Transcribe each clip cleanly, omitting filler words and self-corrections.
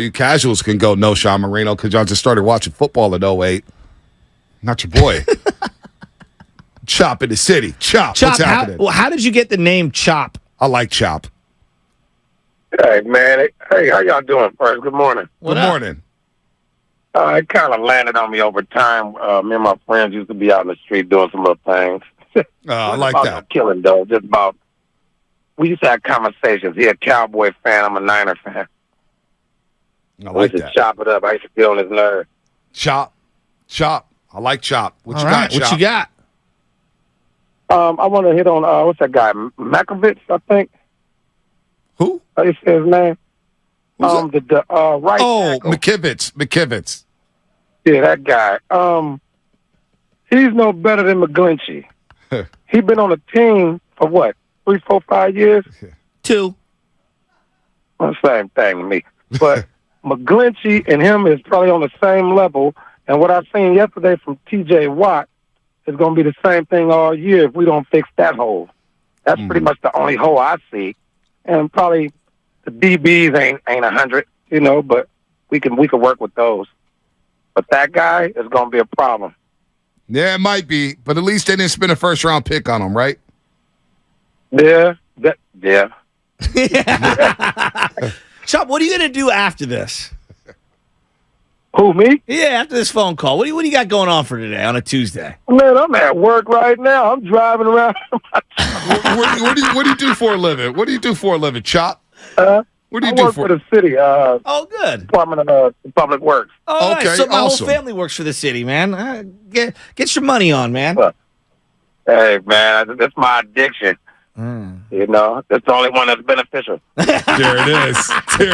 You casuals can go no Sean Marino because y'all just started watching football in '08. Not your boy. Chop in the city. Chop. What's happening? How did you get the name Chop? I like Chop. Hey, man. Hey, how y'all doing first? Good morning. Good morning. It kind of landed on me over time. Me and my friends used to be out in the street doing some little things. I like about that. No killing, though. Just about, we used to have conversations. He a Cowboy fan. I'm a Niner fan. I We like used to that. chop it up. I used to feel on his nerves. Chop. I like Chop. What All you right, got, Chop? what you got? I want to hit on, what's that guy? Makovich, I think. Who? Is his name? Who's The right tackle. McKivitz. Yeah, that guy. He's no better than McGlinchey. He been on a team for what? 3, 4, 5 years? 2. Well, same thing to me. But McGlinchey and him is probably on the same level. And what I seen yesterday from T.J. Watt is going to be the same thing all year if we don't fix that hole. That's pretty much the only hole I see. And probably the DBs ain't 100, but we can work with those. But that guy is going to be a problem. Yeah, it might be, but at least they didn't spend a first-round pick on him, right? Yeah. Chop, what are you going to do after this? Who, me? Yeah, after this phone call. What do you got going on for today on a Tuesday? Man, I'm at work right now. I'm driving around. What do you do for a living? What do you do for a living, Chop? What do you I do work for the city, Oh, good. Department of Public Works. Oh, Okay, nice. So my awesome. whole family works for the city, man. Get your money on, man. Hey, man, that's my addiction. That's the only one that's beneficial. There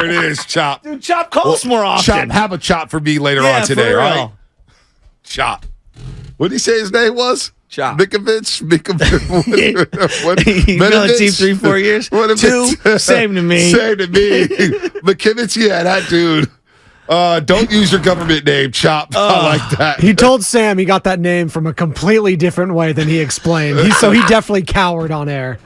it is, Chop. Dude, Chop, call us more often. Chop, have a Chop for me later Yeah, on today, for real. right? Chop. What did he say his name was? Chop. Mikovich? What? He's been on the team 3-4 years. What 2, same to me. Same to me. Mikovich, yeah, that dude. Don't use your government name, Chop. I like that. He told Sam he got that name from a completely different way than he explained. So he definitely cowered on air.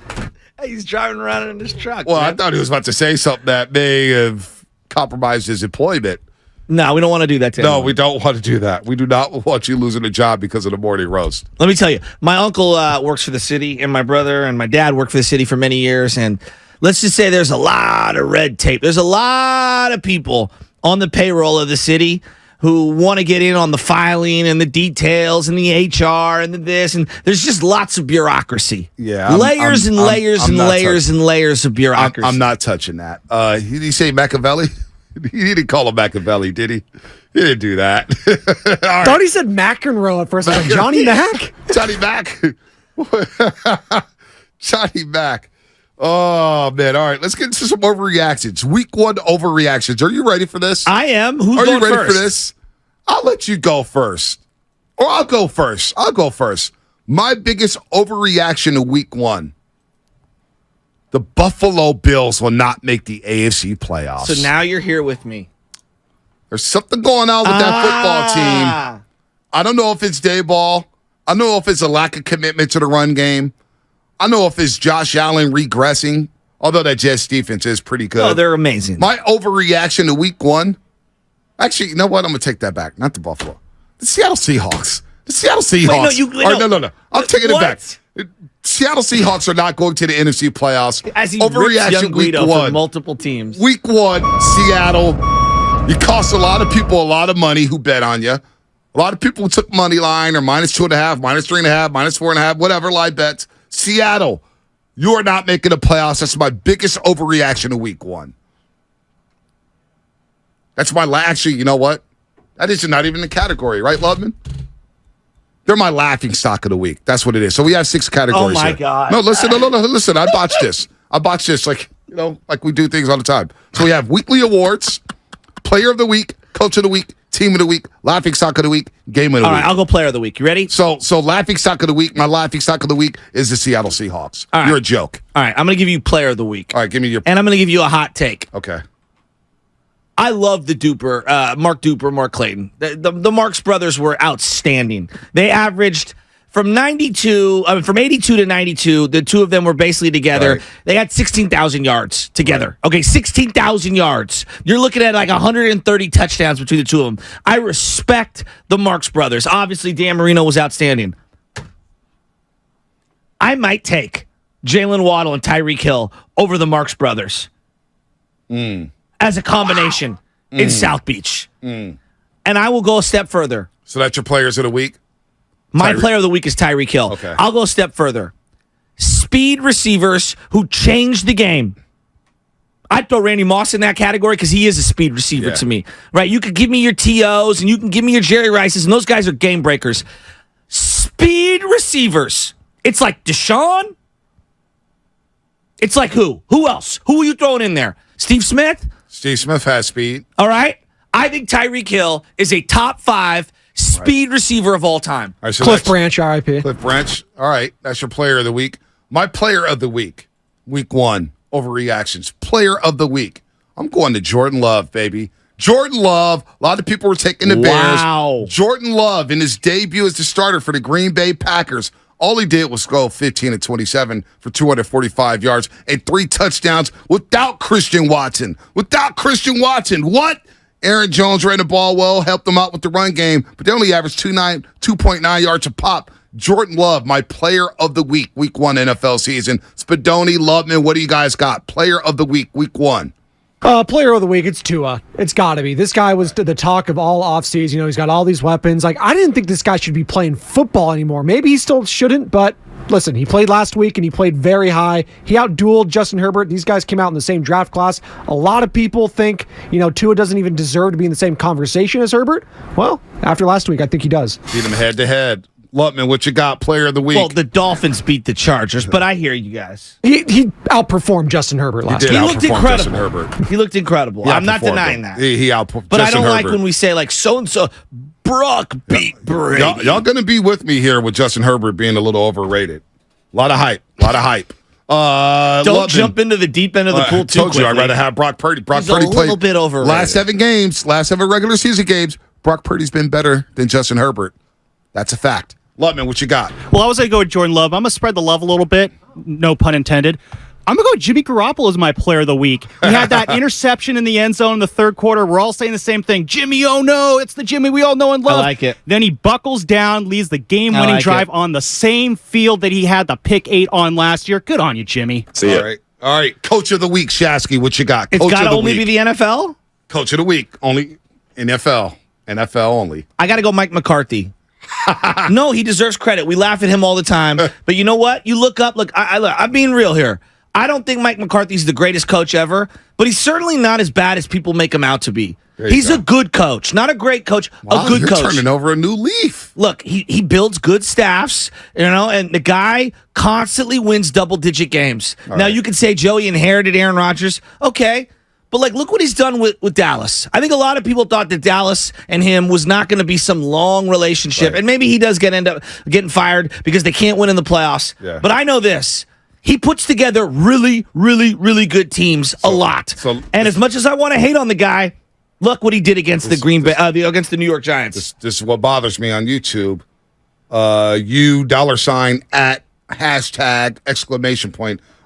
He's driving around in his truck. Well, man. I thought he was about to say something that may have compromised his employment. No, we don't want to do that to No, anyone. we don't want to do that. We do not want you losing a job because of the morning roast. Let me tell you, my uncle works for the city, and my brother and my dad worked for the city for many years. And let's just say there's a lot of red tape. There's a lot of people on the payroll of the city who want to get in on the filing and the details and the HR and the this. And there's just lots of bureaucracy. Yeah. Layers and layers I'm and not layers and layers of bureaucracy. I'm not touching that. Did he say Machiavelli? He didn't call him Machiavelli, did he? He didn't do that. All Thought he said McEnroe at first. I was like, Johnny Mac? Johnny Mac. Johnny Mac. Oh, man. All right. Let's get into some overreactions. Week 1 overreactions. Are you ready for this? I am. Who's Are going you ready first? for this? I'll let you go first. Or I'll go first. My biggest overreaction in week 1. The Buffalo Bills will not make the AFC playoffs. So now you're here with me. There's something going on with that football team. I don't know if it's Dayball. I don't know if it's a lack of commitment to the run game. I don't know if it's Josh Allen regressing, although that Jets defense is pretty good. Oh, they're amazing. My overreaction to week 1. Actually, you know what? I'm going to take that back. Not the Buffalo. The Seattle Seahawks. No. I'm taking it back. Seattle Seahawks are not going to the NFC playoffs. As he rips young Guido for multiple teams. Week 1, Seattle. You cost a lot of people a lot of money who bet on you. A lot of people who took money line or -2.5, -3.5, -4.5, whatever live bets. Seattle, you are not making the playoffs. That's my biggest overreaction of week 1. That's my actually, you know what? That is not even a category, right, Ludman? They're my laughing stock of the week. That's what it is. So we have 6 categories. Oh my here. God. No, listen. I botched this. like we do things all the time. So we have weekly awards, player of the week, coach of the week, team of the week, laughing stock of the week, game of the All week. right, I'll go player of the week. You ready? So laughing stock of the week. My laughing stock of the week is the Seattle Seahawks. All right. You're a joke. All right, I'm going to give you player of the week. All right, give me your. And I'm going to give you a hot take. Okay. I love the Mark Duper, Mark Clayton. The Marx brothers were outstanding. They averaged from 82 to 92, the two of them were basically together. Right. They had 16,000 yards together. Right. Okay, 16,000 yards. You're looking at like 130 touchdowns between the two of them. I respect the Marks brothers. Obviously, Dan Marino was outstanding. I might take Jalen Waddle and Tyreek Hill over the Marks brothers as a combination in South Beach. And I will go a step further. So that's your players of the week? My player of the week is Tyreek Hill. Okay. I'll go a step further. Speed receivers who changed the game. I'd throw Randy Moss in that category because he is a speed receiver to me. Right? You could give me your T.O.s and you can give me your Jerry Rices, and those guys are game breakers. Speed receivers. It's like Deshaun. It's like who? Who else? Who are you throwing in there? Steve Smith? Steve Smith has speed. All right. I think Tyreek Hill is a top 5 speed receiver of all time. All right, so Cliff Branch, RIP. Cliff Branch. All right. That's your player of the week. My player of the week, week 1, overreactions. Player of the week. I'm going to Jordan Love, baby. Jordan Love. A lot of people were taking the Wow. Bears. Jordan Love, in his debut as the starter for the Green Bay Packers, all he did was go 15 and 27 for 245 yards and 3 touchdowns without Christian Watson. Without Christian Watson. What? Aaron Jones ran the ball well, helped them out with the run game, but they only averaged 2.9 yards a pop. Jordan Love, my player of the week, week 1 NFL season. Spadoni, Loveman, what do you guys got? Player of the week, week 1. Player of the week, it's Tua. It's got to be. This guy was the talk of all offseason. You know, he's got all these weapons. Like, I didn't think this guy should be playing football anymore. Maybe he still shouldn't, but listen, he played last week and he played very high. He outdueled Justin Herbert. These guys came out in the same draft class. A lot of people think, Tua doesn't even deserve to be in the same conversation as Herbert. Well, after last week, I think he does. Beat him head to head. Lutman, what you got? Player of the week. Well, the Dolphins beat the Chargers, but I hear you guys. He outperformed Justin Herbert last week. He looked incredible. Justin Herbert. He looked incredible. I'm not denying that. He outperformed. But Justin I don't Herbert. like when we say like so and so. Brock beat Brady. Y'all gonna be with me here with Justin Herbert being a little overrated. A lot of hype. Don't jump into the deep end of the pool too told you, quickly. I'd rather have Brock Purdy. Brock He's Purdy a little bit overrated. last 7 regular season games. Brock Purdy's been better than Justin Herbert. That's a fact. Lutman, what you got? Well, I was going to go with Jordan Love. I'm going to spread the love a little bit. No pun intended. I'm going to go with Jimmy Garoppolo as my player of the week. He had that interception in the end zone in the third quarter. We're all saying the same thing. Jimmy, oh no, it's the Jimmy we all know and love. I like it. Then he buckles down, leads the game-winning drive on the same field that he had the pick 8 on last year. Good on you, Jimmy. See ya. All right. Coach of the week, Shasky, what you got? It's got to of the only week. be the NFL? Coach of the week, only NFL. NFL only. I got to go Mike McCarthy. No, he deserves credit. We laugh at him all the time. But you know what? You look up. Look, I'm being real here. I don't think Mike McCarthy's the greatest coach ever, but he's certainly not as bad as people make him out to be. He's a good coach, not a great coach, a good coach. You're turning over a new leaf. Look, he builds good staffs, and the guy constantly wins double-digit games. Now, you can say Joey inherited Aaron Rodgers. Okay. But, look what he's done with Dallas. I think a lot of people thought that Dallas and him was not going to be some long relationship. Right. And maybe he does end up getting fired because they can't win in the playoffs. Yeah. But I know this. He puts together really, really, really good teams a lot. And as much as I want to hate on the guy, look what he did against against the New York Giants. This is what bothers me on YouTube. $!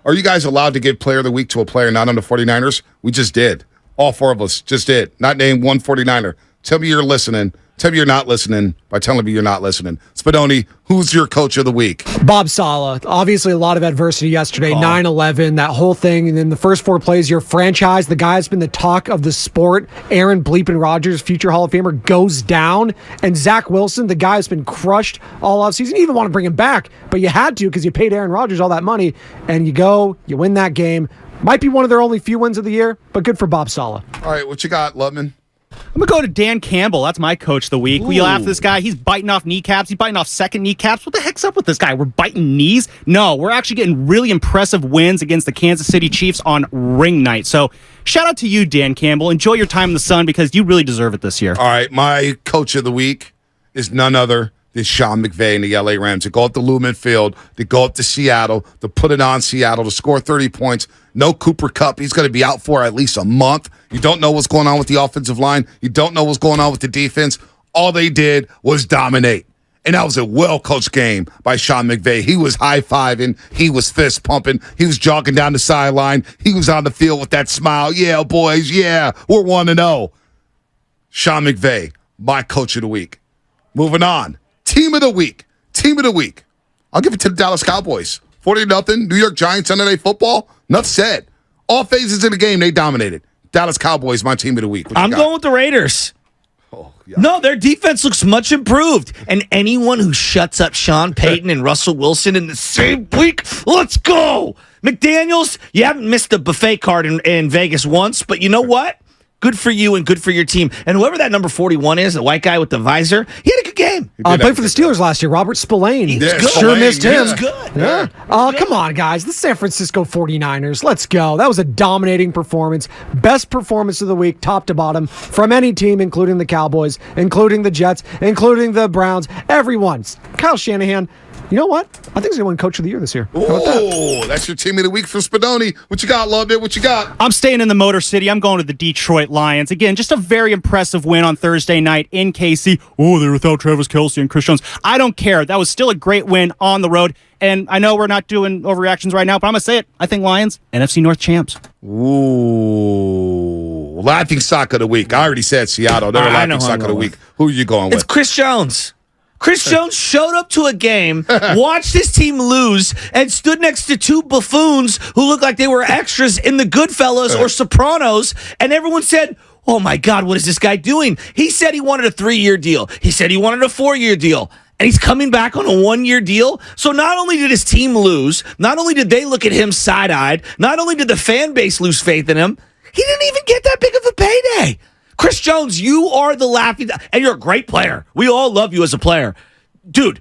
Are you guys allowed to give player of the week to a player not on the 49ers? We just did. All 4 of us just did. Not name one 49er. Tell me you're listening. Tell me you're not listening by telling me you're not listening. Spadoni, who's your coach of the week? Bob Saleh. Obviously, a lot of adversity yesterday. 9/11, that whole thing. And then the first 4 plays, your franchise, the guy has been the talk of the sport. Aaron Bleepin Rodgers, future Hall of Famer, goes down. And Zach Wilson, the guy has been crushed all offseason. You even want to bring him back, but you had to because you paid Aaron Rodgers all that money. And you win that game. Might be one of their only few wins of the year, but good for Bob Saleh. All right, what you got, Lutman? I'm going to go to Dan Campbell. That's my coach of the week. We laugh at this guy. He's biting off kneecaps. He's biting off second kneecaps. What the heck's up with this guy? We're biting knees? No, we're actually getting really impressive wins against the Kansas City Chiefs on ring night. So shout out to you, Dan Campbell. Enjoy your time in the sun because you really deserve it this year. All right, my coach of the week is none other than Sean McVay and the LA Rams. To go up to Lumen Field, to go up to Seattle, to put it on Seattle, to score 30 points. No Cooper Kupp. He's going to be out for at least a month. You don't know what's going on with the offensive line. You don't know what's going on with the defense. All they did was dominate. And that was a well-coached game by Sean McVay. He was high-fiving. He was fist-pumping. He was jogging down the sideline. He was on the field with that smile. Yeah, boys, yeah, we're 1-0. Sean McVay, my coach of the week. Moving on. Team of the week. Team of the week. I'll give it to the Dallas Cowboys. 40-0. New York Giants Sunday Night Football. Enough said. All phases of the game, they dominated. Dallas Cowboys, my team of the week. I'm going with the Raiders. Oh, yeah. No, their defense looks much improved. And anyone who shuts up Sean Payton and Russell Wilson in the same week, let's go. McDaniels, you haven't missed the buffet card in Vegas once, but you know what? Good for you and good for your team. And whoever that number 41 is, the white guy with the visor, he had a good game. Played for the Steelers last year. Robert Spillane. He was good. Sure Spillane, missed He him. was good. Yeah. Come on, guys. The San Francisco 49ers. Let's go. That was a dominating performance. Best performance of the week, top to bottom, from any team, including the Cowboys, including the Jets, including the Browns. Everyone's. Kyle Shanahan. You know what? I think he's going to win Coach of the Year this year. How about that? Oh, that's your team of the week from Spadoni. What you got, Love It? What you got? I'm staying in the Motor City. I'm going to the Detroit Lions. Again, just a very impressive win on Thursday night in KC. Oh, they're without Travis Kelce and Chris Jones. I don't care. That was still a great win on the road. And I know we're not doing overreactions right now, but I'm going to say it. I think Lions, NFC North champs. Ooh. Laughing stock of the week. I already said Seattle. They're I know laughing who I'm stock of the going week. with. Who are you going It's with? Chris Jones. Chris Jones showed up to a game, watched his team lose, and stood next to two buffoons who looked like they were extras in the Goodfellas or Sopranos, and everyone said, oh my God, what is this guy doing? He said he wanted a 3-year deal. He said he wanted a 4-year deal. And he's coming back on a 1-year deal. So not only did his team lose, not only did they look at him side-eyed, not only did the fan base lose faith in him, he didn't even get that big of a payday. Chris Jones, you are the laughing, and you're a great player. We all love you as a player. Dude,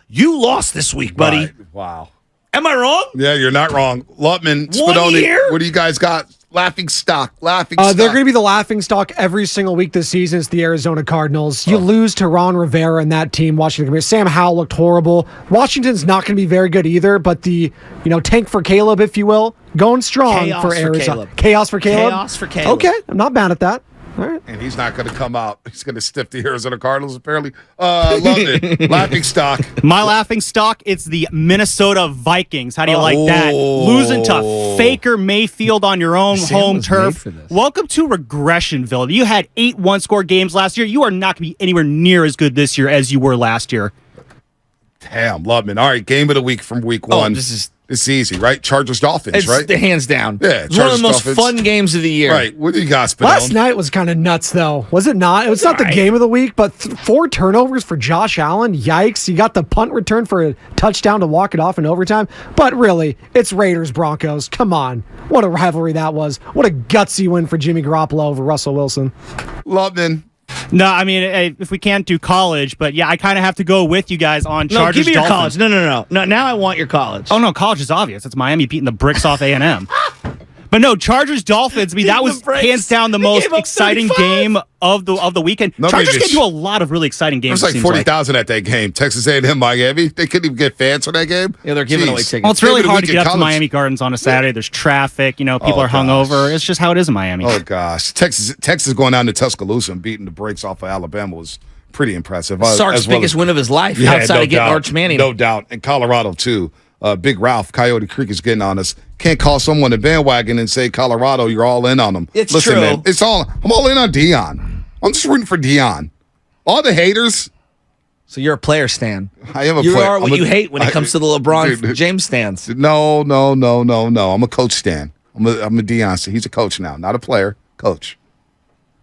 you lost this week, buddy. Right. Wow. Am I wrong? Yeah, you're not wrong. Lutman, 1 Spadoni, year? what do you guys got? Laughing stock. Laughing stock. They're going to be the laughing stock every single week this season. It's the Arizona Cardinals. You lose to Ron Rivera and that team. Washington. Sam Howell looked horrible. Washington's not going to be very good either, but the tank for Caleb, if you will, going strong Chaos for for Arizona. Caleb. Chaos for Caleb? Chaos for Caleb. Okay, I'm not mad at that. All right. And he's not going to come out. He's going to stiff the Arizona Cardinals, apparently. Love it. Laughing stock. My laughing stock, it's the Minnesota Vikings. How do you like that? Losing to Faker Mayfield on your own Sam home was made turf. for this. Welcome to Regressionville. You had 8 one-score games last year. You are not going to be anywhere near as good this year as you were last year. Damn, Lubman. All right, game of the week from week one. It's easy, right? Chargers Dolphins, It's right? the hands down. Yeah, It's one of the most Chargers, fun games of the year. Right. What do you got, Spadoni? Last night was kind of nuts, though. Was it not? It was not the Right. game of the week, but 4 turnovers for Josh Allen. Yikes. You got the punt return for a touchdown to walk it off in overtime. But really, it's Raiders-Broncos. Come on. What a rivalry that was. What a gutsy win for Jimmy Garoppolo over Russell Wilson. Lubman. No, I mean, if we can't do college, but yeah, I kind of have to go with you guys on No, Chargers give me your Dolphins. college. No. Now I want your college. Oh, no, college is obvious. It's Miami beating the bricks off A&M. But no, Chargers Dolphins. I mean, that Beating was the brakes. hands down the They most gave up exciting 35. game of the weekend. Nobody Chargers just- get to a lot of really exciting There games. was it like seems 40,000 at that game. Texas A&M, Miami. They couldn't even get fans for that game. Yeah, they're giving Jeez. away tickets. Well, it's really Game of the hard to week get in up to college. Miami Gardens on a Saturday. There's traffic. People Oh, are gosh. hungover. It's just how it is in Miami. Oh, gosh. Texas going down to Tuscaloosa and beating the brakes off of Alabama was pretty impressive. Sark's as well biggest as- win of his life Yeah, outside no of getting doubt. Arch Manning. No doubt. And Colorado, too. Big Ralph, Coyote Creek is getting on us. Can't call someone a bandwagon and say, Colorado, you're all in on them. It's Listen, true. man, I'm all in on Dion. I'm just rooting for Dion. All the haters, So you're a player, Stan. I am a You player. are what you hate when it comes to the LeBron Dude, James stands. No. I'm a coach Stan. I'm a Dion. So he's a coach now, not a player. Coach.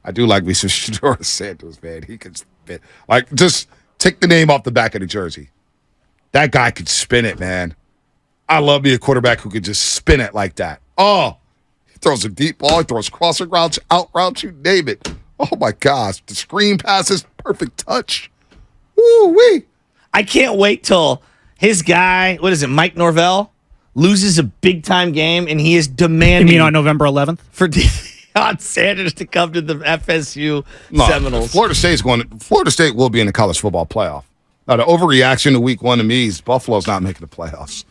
I do like me some Shedeur Sanders, man. He can spin. Like, just take the name off the back of the jersey. That guy could spin it, man. I love me a quarterback who could just spin it like that. Oh, he throws a deep ball. He throws crossing routes, out routes, you name it. Oh, my gosh. The screen passes, perfect touch. Woo-wee. I can't wait till his guy, what is it, Mike Norvell, loses a big-time game, and he is You demanding mean on November 11th? for Deion Sanders to come to the FSU Seminoles. Florida State will be in the college football playoff. Now, the overreaction to week one to me is Buffalo's not making the playoffs.